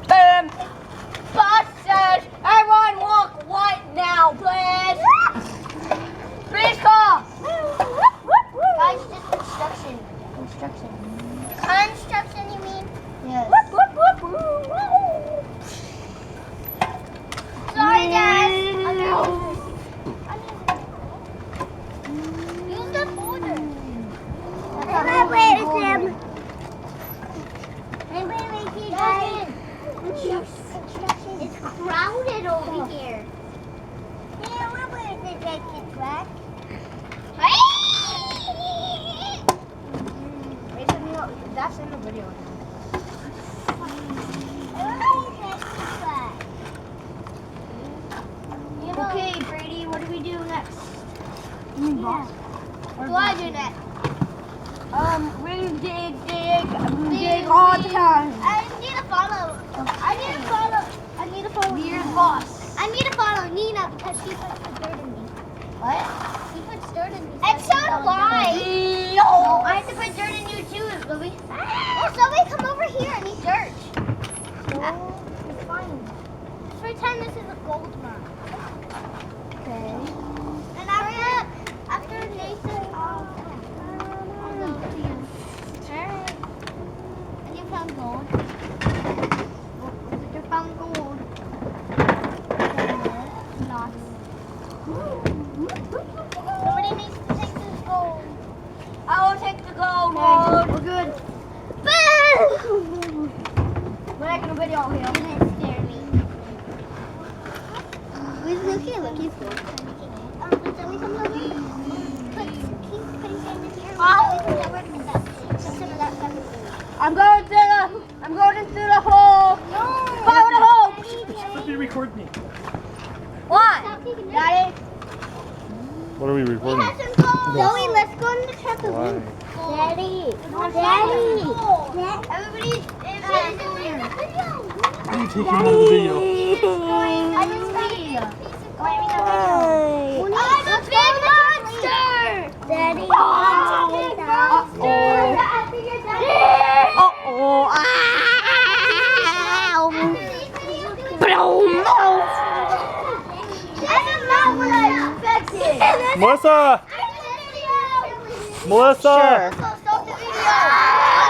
Boom! Boss says everyone walk white now, please! Please call! Guys, just construction. Construction, you mean? Yes. Sorry, Dad. Use the folder. It's crowded over here. Yeah, where is the jacket track? That's in the video. Okay, Brady, what do we do next? What do I do next? We dig all the time. I need to follow. I need to follow. We're the boss. I need to follow Nina because she puts dirt in me. What? She puts dirt in me. And so do I. No, I have to put dirt in you too, Zoe. Oh, Zoe, come over here. I need dirt. it's fine. Just pretend this is a gold mine. Okay. And after Nathan, I'll go to you. Alright. And you found gold. You found gold. Lots. Somebody needs to take this gold. I will take the gold one. We're good. We're not gonna video here. Don't scare me. Who's Lucy looking for? But Zoe comes over. Keep putting sand in here. Zoe comes over to put that. Put some of that stuff in here. I'm going into the hole. No. Follow the hole. Let me record me. What? Stop taking Got it? What are we We recording? have some gold. Zoe, let's go on the Why? trampoline. Daddy. Everybody's in here. Why are you taking on the video? I just got a big piece of gold. I'm a big monster! Daddy. I'm a big monster! Uh-oh. That's not what I expected. Melissa! Melissa! Stop the video!